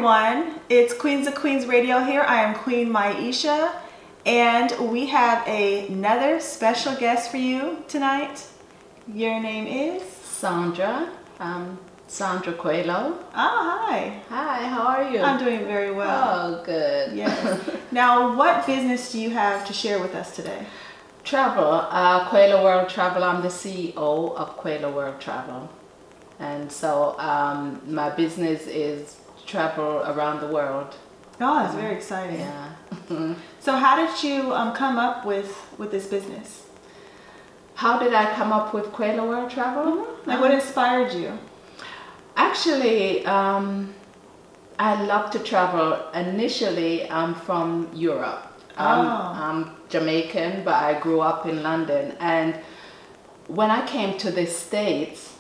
everyone, it's Queens of Queens Radio here. I am Queen Maisha, and we have another special guest for you tonight. Your name is? Sandra. Sandra Coelho. Oh, hi. Hi, how are you? I'm doing very well. Oh, good. Yes. Now, what business do you have to share with us today? Travel, Coelho World Travel. I'm the CEO of Coelho World Travel. And so my business is travel around the world. Oh, that's very exciting. Yeah. So how did you come up with this business? How did I come up with Coelho World Travel? Like what inspired you? Actually, I love to travel. Initially, I'm from Europe. I'm Jamaican, but I grew up in London. And when I came to the States,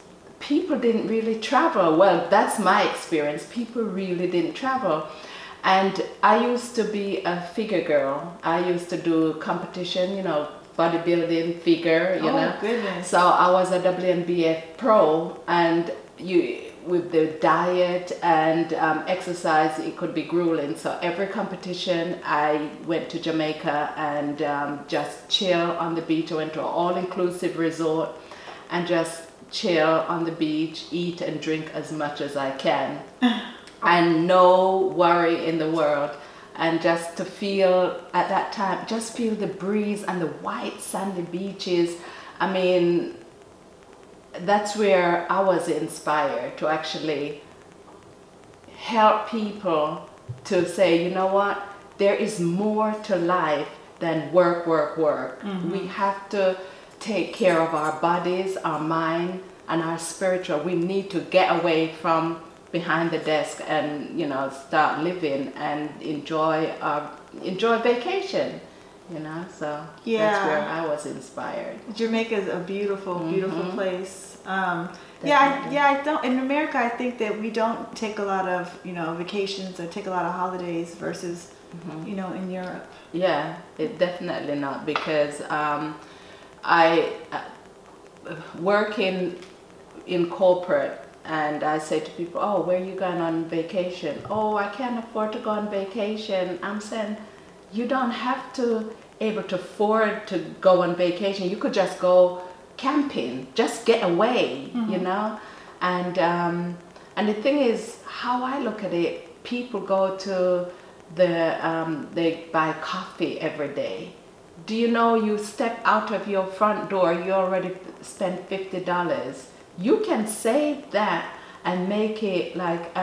people didn't really travel. Well, that's my experience. People really didn't travel. And I used to be a figure girl. I used to do competition, you know, bodybuilding, figure, you know. Oh, goodness. So I was a WNBF pro, and with the diet and exercise, it could be grueling. So every competition, I went to Jamaica and just chill on the beach. I went to an all-inclusive resort and just chill on the beach, eat and drink as much as I can, and no worry in the world. And just to feel at that time, just feel the breeze and the white sandy beaches. I mean, that's where I was inspired to actually help people to say, you know what, there is more to life than work, work, work. Mm-hmm. We have to take care of our bodies, our mind, and our spiritual. We need to get away from behind the desk and, you know, start living and enjoy vacation, you know. So yeah, that's where I was inspired. Jamaica is a beautiful, beautiful place. I don't. In America, I think that we don't take a lot of, you know, vacations or take a lot of holidays versus, you know, in Europe. Yeah, it definitely not, because I work in corporate, and I say to people, oh, where are you going on vacation? Oh, I can't afford to go on vacation. I'm saying, you don't have to able to afford to go on vacation. You could just go camping, just get away, you know. And the thing is, how I look at it, people go to they buy coffee every day. Do you know, you step out of your front door, you already spent $50. You can save that and make it like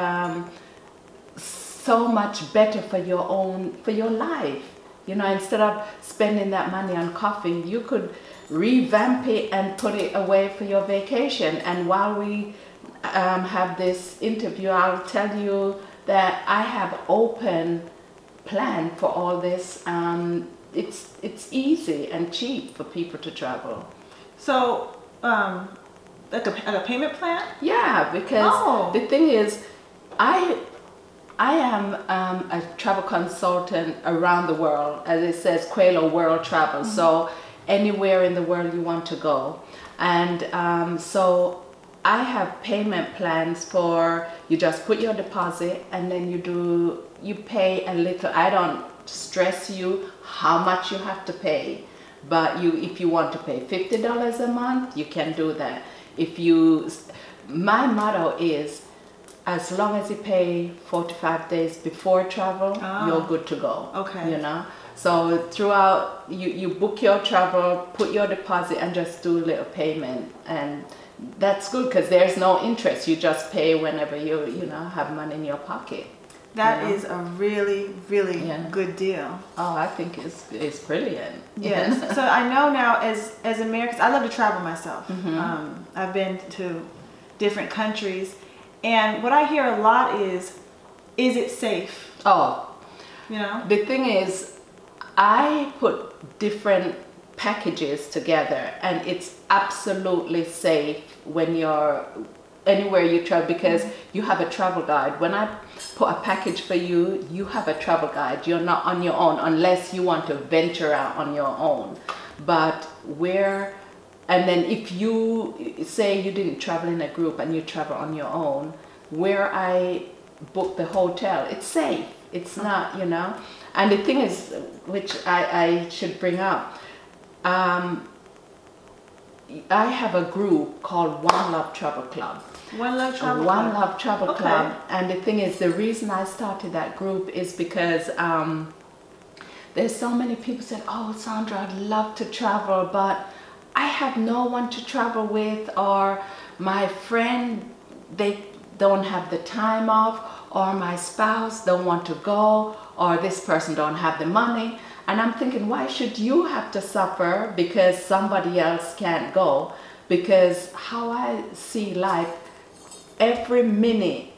so much better for your life. You know, instead of spending that money on coffee, you could revamp it and put it away for your vacation. And while we have this interview, I'll tell you that I have open plan for all this. It's easy and cheap for people to travel. So, like a payment plan? Yeah, because the thing is, I am a travel consultant around the world. As it says, Coelho World Travel. So anywhere in the world you want to go. And so I have payment plans for, you just put your deposit and then you pay a little. I don't stress you how much you have to pay, but if you want to pay $50 a month, you can do that. My motto is, as long as you pay 45 days before travel, you're good to go. Okay. You know, so throughout, you book your travel, put your deposit, and just do a little payment, and that's good because there's no interest. You just pay whenever you know, have money in your pocket. That is a really, really good deal. Oh, I think it's brilliant. Yes. So I know now, as Americans, I love to travel myself. I've been to different countries, and what I hear a lot is it safe? Oh, you know. The thing is, I put different packages together, and it's absolutely safe when you're anywhere you travel, because you have a travel guide. When I put a package for you, you have a travel guide. You're not on your own unless you want to venture out on your own. But and then if you say you didn't travel in a group and you travel on your own, where I book the hotel. It's safe. It's not, you know. And the thing is, which I should bring up, I have a group called One Love Travel Club. One Love Travel Club. One Love Travel Club. And the thing is, the reason I started that group is because there's so many people said, oh, Sandra, I'd love to travel, but I have no one to travel with, or my friend, they don't have the time off, or my spouse don't want to go, or this person don't have the money. And I'm thinking, why should you have to suffer because somebody else can't go? Because how I see life, every minute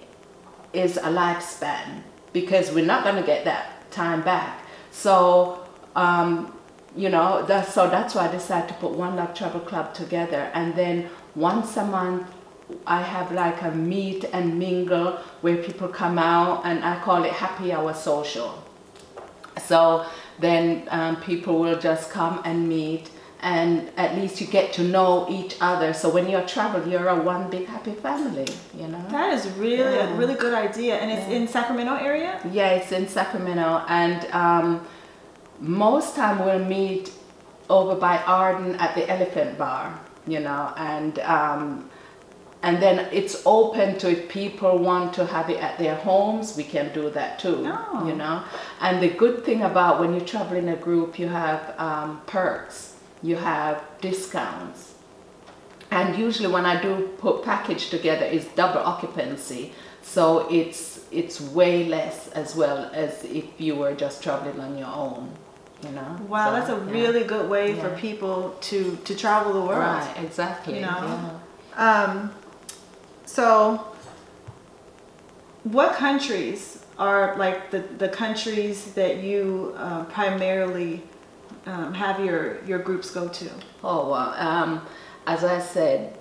is a lifespan, because we're not going to get that time back. So, you know, that's why I decided to put One Love Travel Club together. And then once a month, I have like a meet and mingle where people come out, and I call it Happy Hour Social. So then people will just come and meet, and at least you get to know each other. So when you're traveling, you're a one big happy family, you know. That is really a really good idea. And it's in Sacramento area? Yeah, it's in Sacramento. And most time we'll meet over by Arden at the Elephant Bar, you know, and then it's open to, if people want to have it at their homes, we can do that too, you know. And the good thing about when you travel in a group, you have perks, you have discounts. And usually when I do put package together, it's double occupancy. So it's way less as well as if you were just traveling on your own, you know. Wow, so, that's a really good way for people to travel the world. Right, exactly. You know? So what countries are like the countries that you primarily have your groups go to? Oh, well, as I said,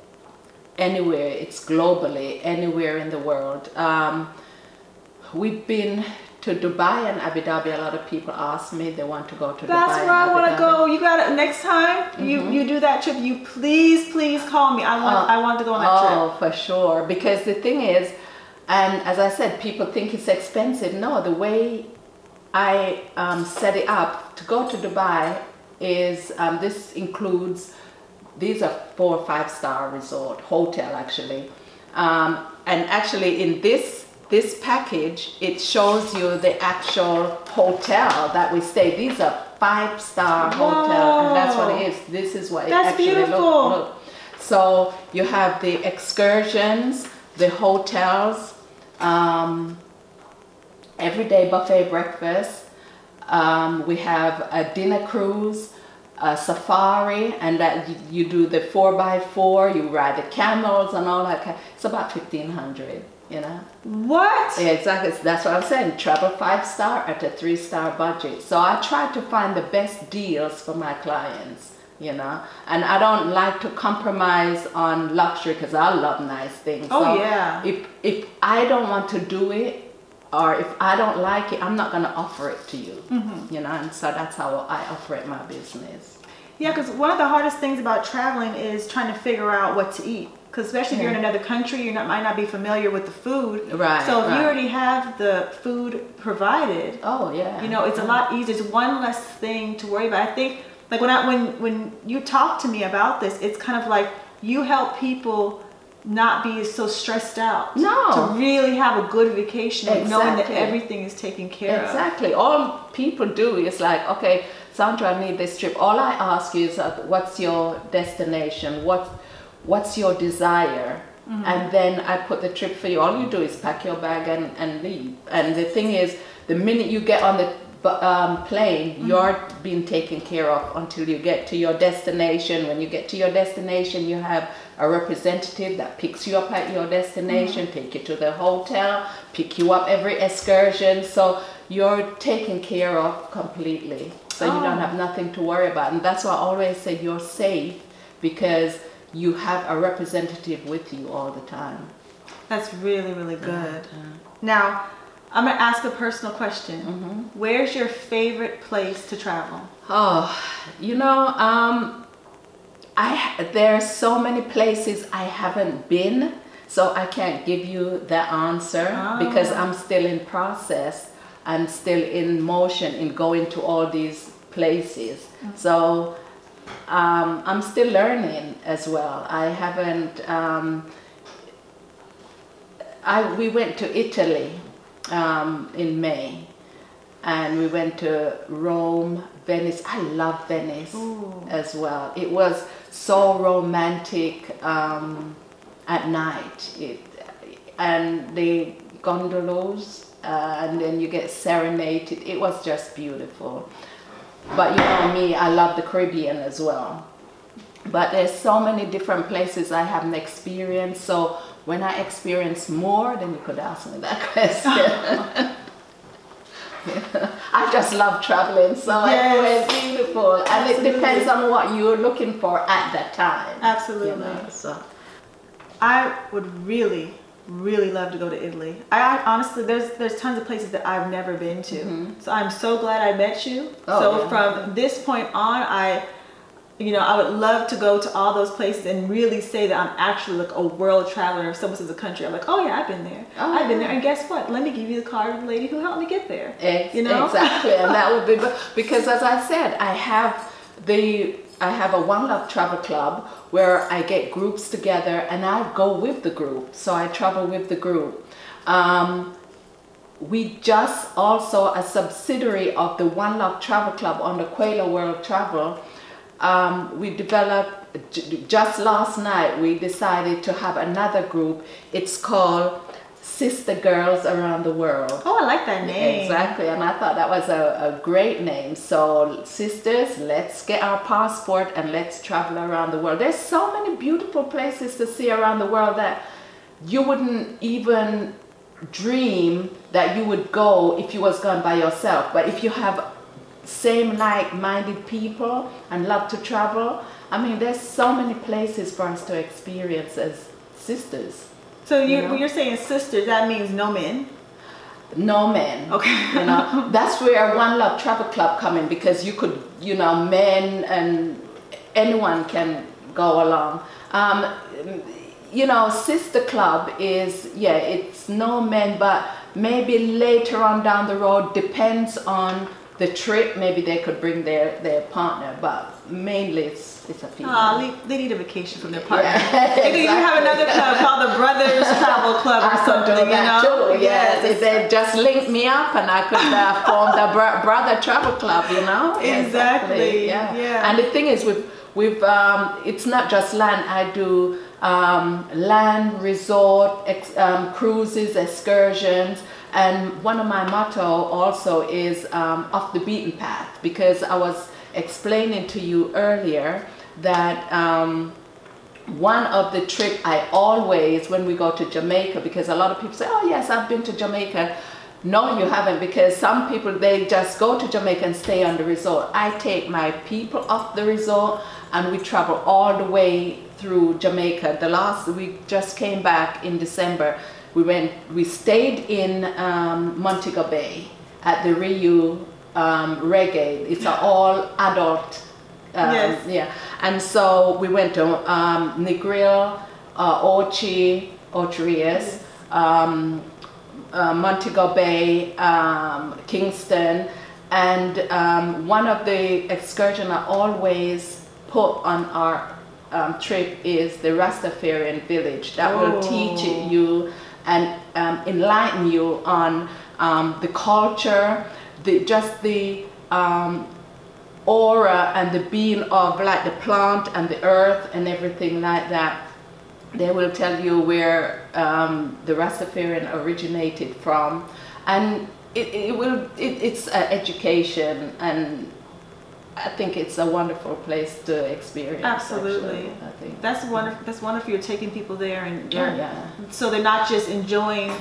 anywhere, it's globally, anywhere in the world. We've been to Dubai and Abu Dhabi. A lot of people ask me, they want to go to Dubai. That's where I want to go. You got it. Next time you do that trip, you please call me. I want to go on that trip. Oh, for sure. Because the thing is, and as I said, people think it's expensive. No, the way I set it up to go to Dubai is this includes, these are 4 or 5 star resort hotel actually, and actually in this package it shows you the actual hotel that we stay. These are 5-star hotel, and that's what it is. This is what it actually looks. So you have the excursions, the hotels, everyday buffet breakfast. We have a dinner cruise, a safari, and that you do the 4x4, you ride the camels and all that. It's about $1,500, you know. What? Yeah, exactly. That's what I'm saying. Travel 5-star at a 3-star budget. So I try to find the best deals for my clients, you know. And I don't like to compromise on luxury because I love nice things. Oh, so yeah. If I don't want to do it, or if I don't like it, I'm not going to offer it to you, you know, and so that's how I operate my business. Yeah, because one of the hardest things about traveling is trying to figure out what to eat. Because especially if you're in another country, you might not be familiar with the food. Right. So if you already have the food provided, oh yeah, you know, it's a lot easier. It's one less thing to worry about. I think, like when you talk to me about this, it's kind of like you help people not be so stressed out. No. To really have a good vacation, knowing that everything is taken care of. Exactly. All people do is like, okay, Sandra, I need this trip. All I ask you is, what's your destination? What's your desire? And then I put the trip for you. All you do is pack your bag and leave. And the thing is, the minute you get on the plane, you're being taken care of until you get to your destination. When you get to your destination, you have a representative that picks you up at your destination, take you to the hotel, pick you up every excursion. So you're taken care of completely. So you don't have nothing to worry about. And that's why I always say you're safe, because you have a representative with you all the time. That's really, really good. Now, I'm going to ask a personal question. Where's your favorite place to travel? Oh, you know, there are so many places I haven't been. So I can't give you the answer because I'm still in process. I'm still in motion in going to all these places. So I'm still learning as well. I haven't, we went to Italy in May, and we went to Rome, Venice. I love Venice as well. It was so romantic at night. And the gondolas, and then you get serenaded. It was just beautiful. But you know me, I love the Caribbean as well. But there's so many different places I haven't experienced. So when I experience more, then you could ask me that question. I just love traveling, so it's beautiful. And Absolutely. It depends on what you're looking for at that time. Absolutely. You know, so. I would really love to go to Italy. I honestly, there's tons of places that I've never been to. So I'm so glad I met you. From this point on, I would love to go to all those places and really say that I'm actually like a world traveler. If someone says a country, I'm like, oh yeah, I've been there. I've been there. And guess what? Let me give you the card of the lady who helped me get there. Exactly. And that would be, because as I said, I have a One Love Travel Club where I get groups together and I go with the group. So I travel with the group. We just also, a subsidiary of the One Love Travel Club under Quayle World Travel, we developed, just last night, we decided to have another group. It's called Sister Girls Around the World. Oh, I like that name. Exactly, and I thought that was a great name. So, sisters, let's get our passport and let's travel around the world. There's so many beautiful places to see around the world that you wouldn't even dream that you would go if you was going by yourself. But if you have same like-minded people and love to travel, I mean, there's so many places for us to experience as sisters. So when you're saying sisters, that means no men? No men. Okay. You know, that's where One Love Travel Club come in, because you could, men and anyone can go along. Sister Club is, it's no men, but maybe later on down the road, depends on the trip, maybe they could bring their partner, but mainly it's a female. They need a vacation from their partner. Exactly. You have another club called the Brothers Travel Club or something, Too, yes. They just linked me up and I could form the Brother Travel Club, Exactly. Yeah. And the thing is, we've it's not just land. I do land, resort, cruises, excursions. And one of my motto also is off the beaten path, because I was explaining to you earlier that one of the trip I always, when we go to Jamaica, because a lot of people say, oh yes, I've been to Jamaica. No, you haven't, because some people, they just go to Jamaica and stay on the resort. I take my people off the resort and we travel all the way through Jamaica. We just came back in December. We stayed in Montego Bay at the Rio Reggae. It's an all adult, and so we went to Negril, Ochias, Montego Bay, Kingston, and one of the excursions I always put on our trip is the Rastafarian village. That will teach you and enlighten you on the culture, the aura and the being of like the plant and the earth and everything like that. They will tell you where the Rastafarian originated from, and it's education, and I think it's a wonderful place to experience. Absolutely. Actually, I think that's wonderful. That's wonderful. You're taking people there, and so they're not just enjoying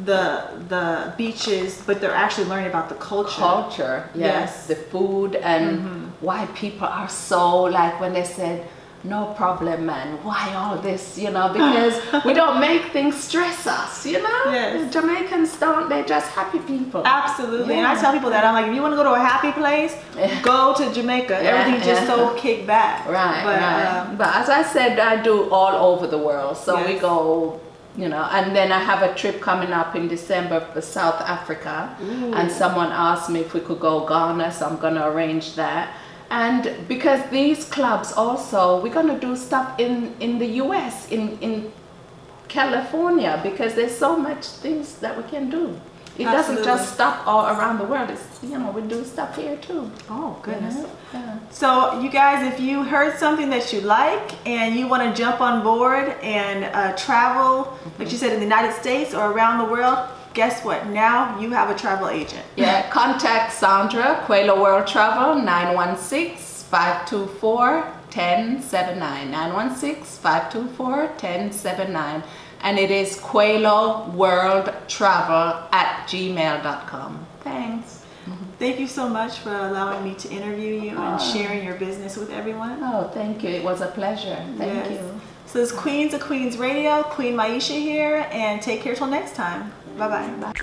the beaches, but they're actually learning about the culture. Yes, the food, and why people are so, like when they said, no problem, man, why all this, because we don't make things stress us, Yes. Jamaicans don't, they're just happy people. Absolutely. And I tell people that, I'm like, if you want to go to a happy place, go to Jamaica. Everything's just so kicked back. Right. But as I said, I do all over the world. So we go you know, and then I have a trip coming up in December for South Africa. Ooh. And someone asked me if we could go Ghana, so I'm going to arrange that. And because these clubs also, we're going to do stuff in the US, in California, because there's so much things that we can do. It doesn't just stop all around the world. It's, you know, we do stuff here too. Oh, goodness. Yeah. So you guys, if you heard something that you like and you want to jump on board and travel, like you said, in the United States or around the world, guess what? Now you have a travel agent. Yeah, contact Sandra, Quelo World Travel, 916-524-1079. 916-524-1079. And it is QueloWorldTravel@gmail.com. Thanks. Thank you so much for allowing me to interview you and sharing your business with everyone. Oh, thank you. It was a pleasure. Thank you. So it's Queens of Queens Radio, Queen Maisha here, and take care till next time. Bye-bye. Bye.